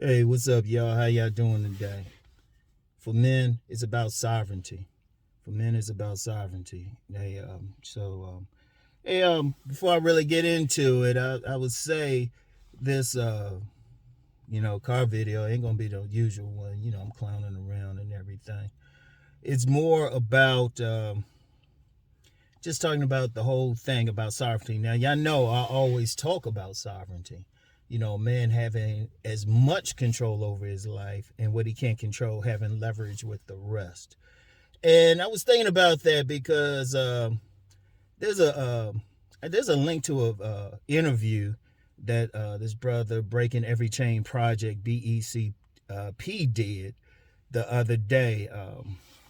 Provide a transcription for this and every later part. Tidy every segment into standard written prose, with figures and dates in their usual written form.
Hey, what's up, y'all? How y'all doing today? For men, it's about sovereignty. For men, it's about sovereignty. Before I really get into it, I would say this, car video ain't gonna be the usual one. I'm clowning around and everything. It's more about just talking about the whole thing about sovereignty. Now, y'all know I always talk about sovereignty. Man having as much control over his life and what he can't control, having leverage with the rest. And I was thinking about that because there's a link to a interview that this brother Breaking Every Chain Project BECP did the other day.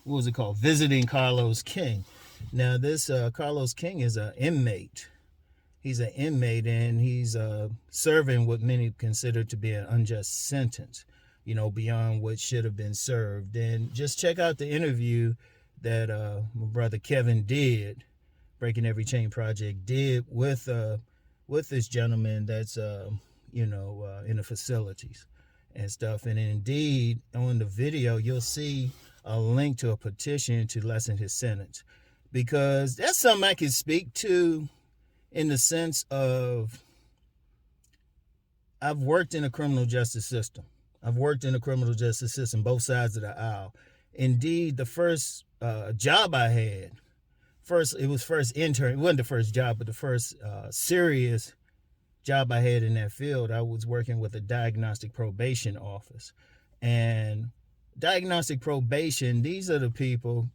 What was it called? Visiting Carlos King. Now this Carlos King is an inmate. He's an inmate and he's serving what many consider to be an unjust sentence, beyond what should have been served. And just check out the interview that my brother Kevin did, Breaking Every Chain Project did with this gentleman that's in the facilities and stuff. And indeed, on the video, you'll see a link to a petition to lessen his sentence, because that's something I can speak to. In the sense of, I've worked in the criminal justice system. Both sides of the aisle. Indeed, the first job I had, it was first intern. It wasn't the first job, but the first serious job I had in that field. I was working with a diagnostic probation office. And diagnostic probation, these are the people,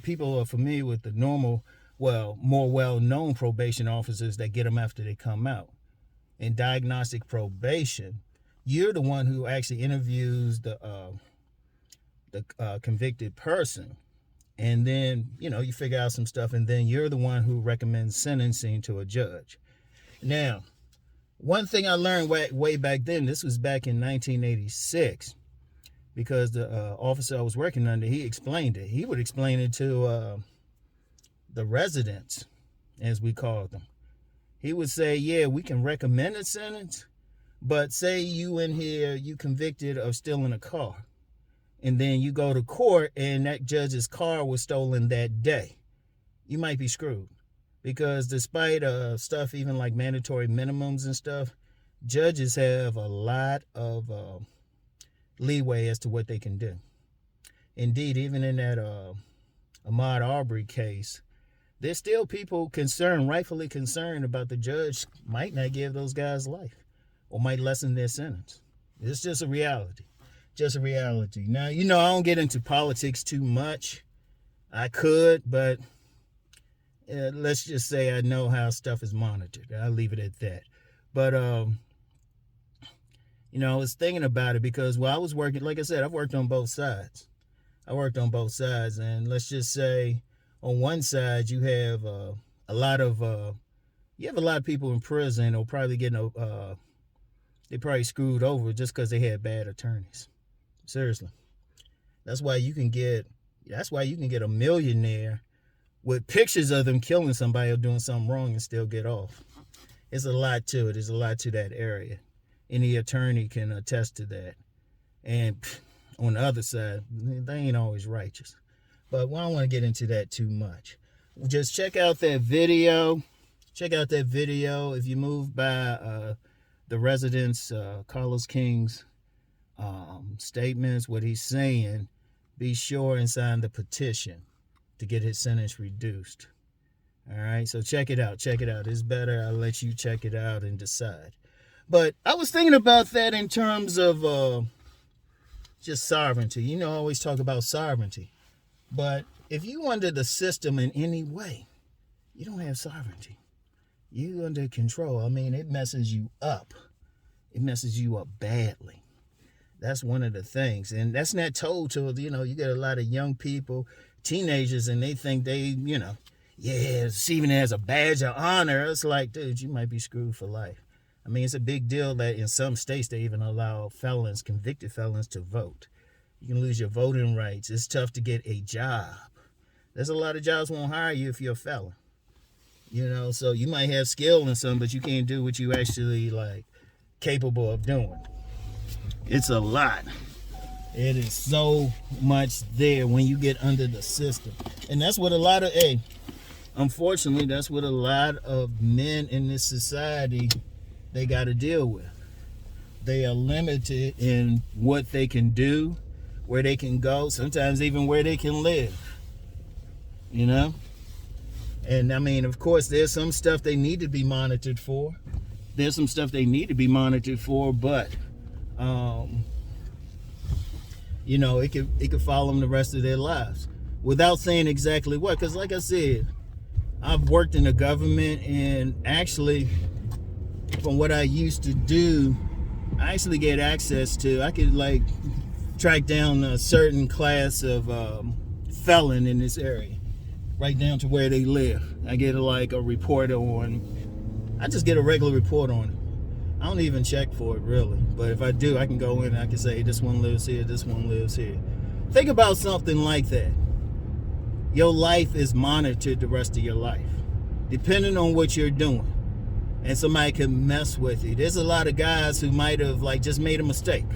people are familiar with the normal, more well-known probation officers that get them after they come out. In diagnostic probation, you're the one who actually interviews the convicted person, and then you figure out some stuff, and then you're the one who recommends sentencing to a judge. Now, one thing I learned way back then, this was back in 1986, because the officer I was working under, he explained it. He would explain it to the residents, as we call them. He would say, yeah, we can recommend a sentence, but say you in here, you convicted of stealing a car, and then you go to court and that judge's car was stolen that day. You might be screwed, because despite stuff, even like mandatory minimums and stuff, judges have a lot of leeway as to what they can do. Indeed, even in that Ahmaud Arbery case, there's still people rightfully concerned about the judge might not give those guys life or might lessen their sentence. It's just a reality. Now, I don't get into politics too much. I could, but let's just say I know how stuff is monitored. I'll leave it at that. But, I was thinking about it because while I was working, like I said, I've worked on both sides. And let's just say, on one side, you have a lot of people in prison, or probably getting they probably screwed over just because they had bad attorneys. Seriously, that's why you can get a millionaire with pictures of them killing somebody or doing something wrong and still get off. There's a lot to it. There's a lot to that area. Any attorney can attest to that. And on the other side, they ain't always righteous. But I don't want to get into that too much. Just check out that video. If you move by the residents, Carlos King's statements, what he's saying, be sure and sign the petition to get his sentence reduced. All right, so check it out. It's better. I'll let you check it out and decide. But I was thinking about that in terms of just sovereignty. I always talk about sovereignty. But if you under the system in any way, you don't have sovereignty. You under control. It messes you up. It messes you up badly. That's one of the things. And that's not told to, you get a lot of young people, teenagers, and they think they, receiving it as a badge of honor. It's like, dude, you might be screwed for life. It's a big deal that in some states they even allow convicted felons to vote. You can lose your voting rights. It's tough to get a job. There's a lot of jobs won't hire you if you're a felon. So you might have skill in some, but you can't do what you actually capable of doing. It's a lot. It is so much there when you get under the system. And that's what a lot of, unfortunately, that's what a lot of men in this society, they got to deal with. They are limited in what they can do, where they can go, sometimes even where they can live. You know? And I mean, of course, there's some stuff they need to be monitored for. There's some stuff they need to be monitored for, but you know, it could follow them the rest of their lives without saying exactly what. Because like I said, I've worked in the government, and actually, from what I used to do, I actually get access to, I could like track down a certain class of felon in this area, right down to where they live. I get a report on, I just get a regular report on it. I don't even check for it really, but if I do, I can go in and I can say, this one lives here, this one lives here. Think about something like that. Your life is monitored the rest of your life, depending on what you're doing. And somebody can mess with you. There's a lot of guys who might have like just made a mistake.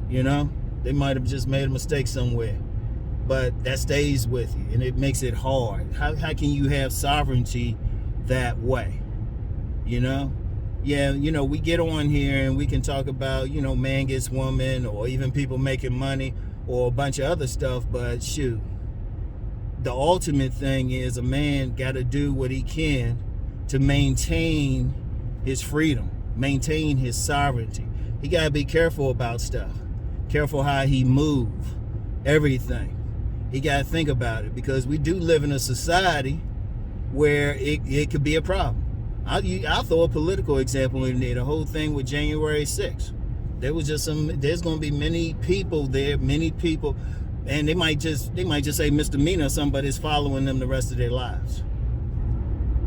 You know, they might have just made a mistake somewhere, but that stays with you, and it makes it hard. How can you have sovereignty that way? You know? Yeah, you know, we get on here and we can talk about, you know, man gets woman, or even people making money, or a bunch of other stuff, but shoot, the ultimate thing is a man got to do what he can to maintain his freedom, maintain his sovereignty. He got to be careful about stuff, careful how he move, everything. He got to think about it, because we do live in a society where it could be a problem. I'll throw a political example in there. The whole thing with January 6th. There was just there's going to be many people there, and they might just say misdemeanor or something, but it's following them the rest of their lives.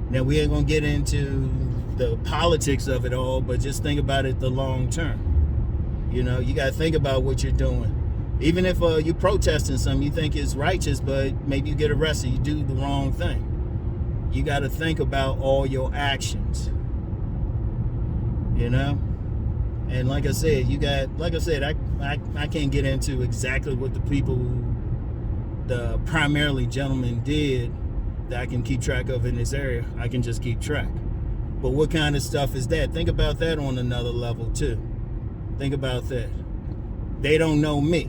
Now, we ain't going to get into the politics of it all, but just think about it the long term. You know, you got to think about what you're doing. Even if you're protesting something you think is righteous, but maybe you get arrested, you do the wrong thing. You got to think about all your actions, you know? And like I said, I can't get into exactly what the primarily gentlemen did that I can keep track of in this area. I can just keep track. But what kind of stuff is that? Think about that on another level too. Think about that. They don't know me.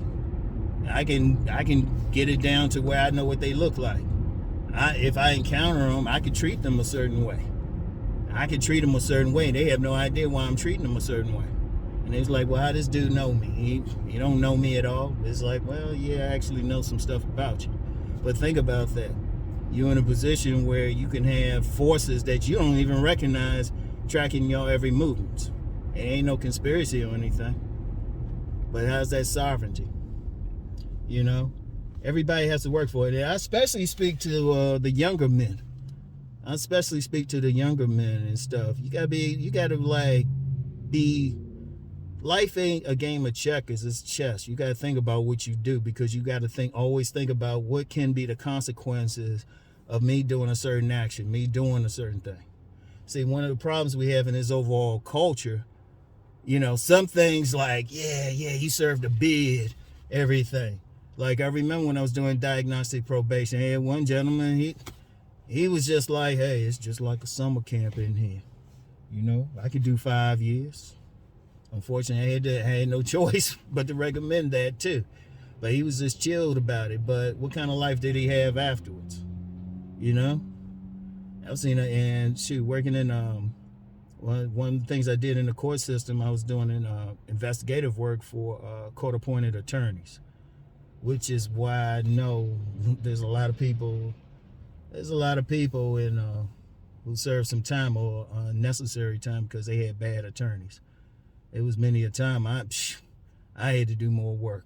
I can get it down to where I know what they look like. If I encounter them, I could treat them a certain way. They have no idea why I'm treating them a certain way. And it's like, well, how does this dude know me? He don't know me at all. It's like, well, yeah, I actually know some stuff about you. But think about that. You're in a position where you can have forces that you don't even recognize tracking your every movement. It ain't no conspiracy or anything. But how's that sovereignty? You know? Everybody has to work for it. I especially speak to the younger men. And stuff. You gotta like be. Life ain't a game of checkers. It's chess. You gotta think about what you do, because you gotta always think about what can be the consequences of me doing a certain action, me doing a certain thing. See, one of the problems we have in this overall culture, you know, some things like, yeah, you served a bid, everything. Like, I remember when I was doing diagnostic probation, I had one gentleman, he was just like, hey, it's just like a summer camp in here. You know, I could do 5 years. Unfortunately, I had no choice but to recommend that too. But he was just chilled about it. But what kind of life did he have afterwards? You know? I've seen it, and shoot, working in one of the things I did in the court system, I was doing investigative work for court-appointed attorneys, which is why I know there's a lot of people in who served some time, or unnecessary time, because they had bad attorneys. It was many a time I had to do more work.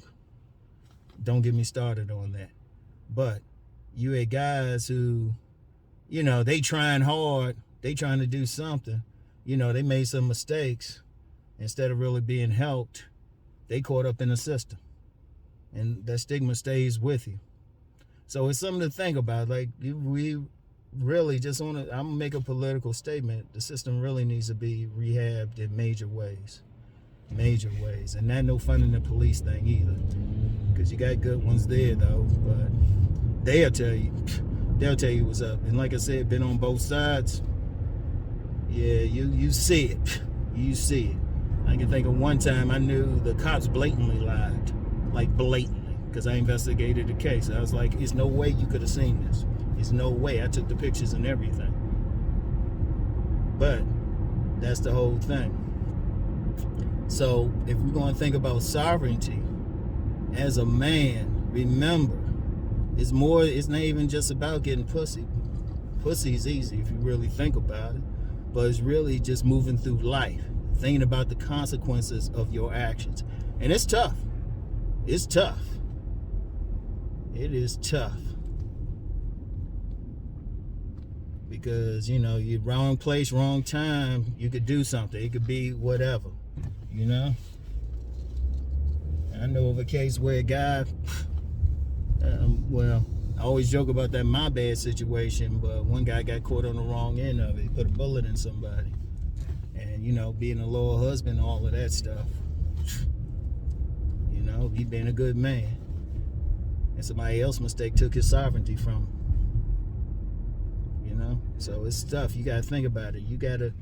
Don't get me started on that. But you had guys who, you know, they trying hard, they trying to do something. You know, they made some mistakes. Instead of really being helped, they caught up in the system. And that stigma stays with you. So it's something to think about. Like, we really I'm going to make a political statement. The system really needs to be rehabbed in major ways. Major ways. And not no funding the police thing either. Because you got good ones there, though. But they'll tell you what's up. And like I said, been on both sides. Yeah, you see it. You see it. I can think of one time I knew the cops blatantly lied. Like blatantly. Because I investigated the case. I was like, there's no way you could have seen this. There's no way. I took the pictures and everything. But that's the whole thing. So if we're going to think about sovereignty as a man, remember, it's not even just about getting pussy. Pussy is easy if you really think about it. But it's really just moving through life, thinking about the consequences of your actions. And it's tough. It's tough. It is tough. Because, you're wrong place, wrong time. You could do something. It could be whatever, I know of a case where a guy, I always joke about that my bad situation, but one guy got caught on the wrong end of it. He put a bullet in somebody. And, being a loyal husband, all of that stuff. He being a good man. And somebody else's mistake took his sovereignty from him. So it's tough. You got to think about it. You got to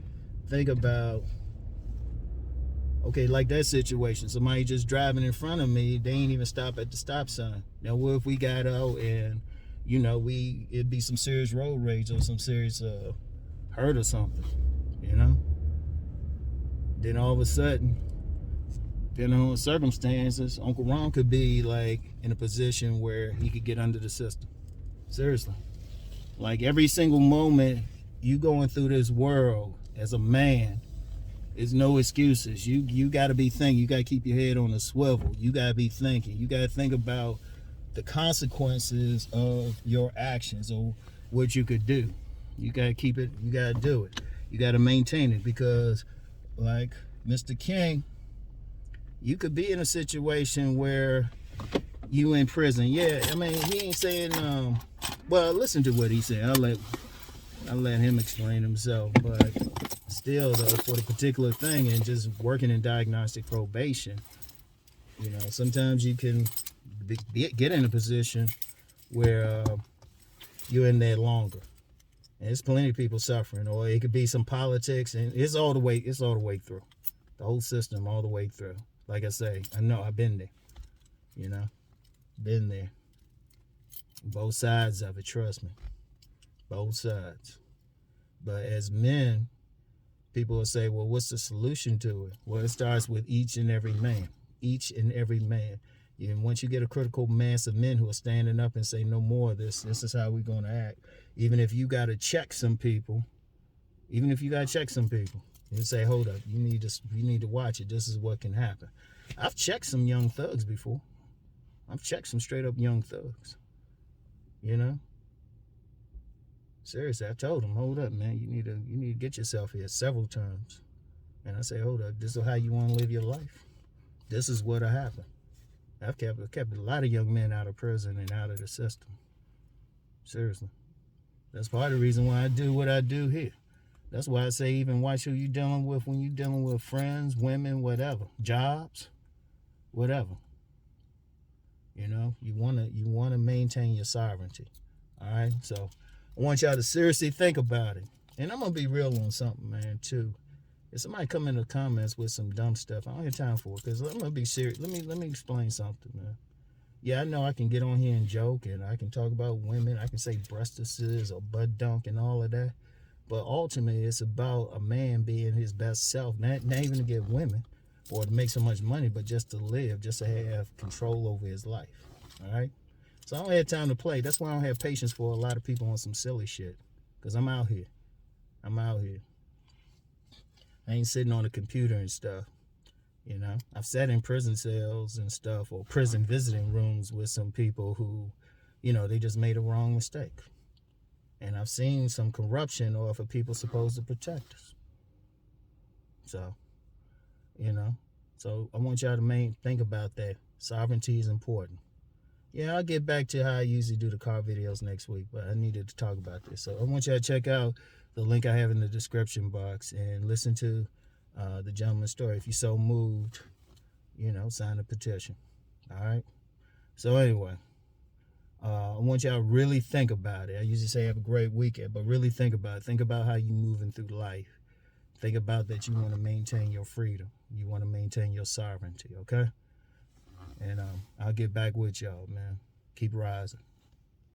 think about, okay, like that situation. Somebody just driving in front of me, they ain't even stop at the stop sign. Now, what if we got out and, it'd be some serious road rage or some serious hurt or something, Then all of a sudden, depending on the circumstances, Uncle Ron could be like in a position where he could get under the system. Seriously. Like every single moment you going through this world as a man, there's no excuses. You got to be thinking. You got to keep your head on a swivel. You got to be thinking. You got to think about the consequences of your actions or what you could do. You got to keep it. You got to do it. You got to maintain it because, like Mr. King, you could be in a situation where you in prison. Yeah, I mean, he ain't saying, well, listen to what he said. I'll let him explain himself. But still, though, for the particular thing and just working in diagnostic probation, sometimes you can get in a position where you're in there longer. And there's plenty of people suffering, or it could be some politics, and it's all the way through. The whole system all the way through. Like I say, I know I've been there. Been there. Both sides of it, trust me. Both sides. But as men, people will say, well, what's the solution to it? Well, it starts with each and every man. Each and every man. And once you get a critical mass of men who are standing up and say, no more of this, this is how we're going to act. Even if you got to check some people, you say, hold up, you need to watch it. This is what can happen. I've checked some young thugs before. I've checked some straight up young thugs. Seriously, I told them, hold up, man, you need to get yourself here several times. And I say, hold up, this is how you want to live your life. This is what'll happen. I've kept a lot of young men out of prison and out of the system. Seriously. That's part of the reason why I do what I do here. That's why I say even watch who you're dealing with when you're dealing with friends, women, whatever, jobs, whatever. You wanna maintain your sovereignty. All right. So I want y'all to seriously think about it. And I'm gonna be real on something, man, too. If somebody come in the comments with some dumb stuff, I don't have time for it because I'm gonna be serious. Let me explain something, man. Yeah, I know I can get on here and joke and I can talk about women. I can say breastises or butt dunk and all of that. But ultimately, it's about a man being his best self, not even to get women or to make so much money, but just to live, just to have control over his life. All right? So I don't have time to play. That's why I don't have patience for a lot of people on some silly shit. Because I'm out here. I ain't sitting on a computer and stuff. I've sat in prison cells and stuff or prison visiting rooms with some people who, they just made a wrong mistake. And I've seen some corruption or for people supposed to protect us. So, so I want y'all to think about that. Sovereignty is important. Yeah, I'll get back to how I usually do the car videos next week, but I needed to talk about this. So I want y'all to check out the link I have in the description box and listen to the gentleman's story. If you're so moved, sign a petition. All right. So anyway, I want y'all to really think about it. I usually say have a great weekend, but really think about it. Think about how you're moving through life. Think about that you want to maintain your freedom. You want to maintain your sovereignty, okay? And I'll get back with y'all, man. Keep rising.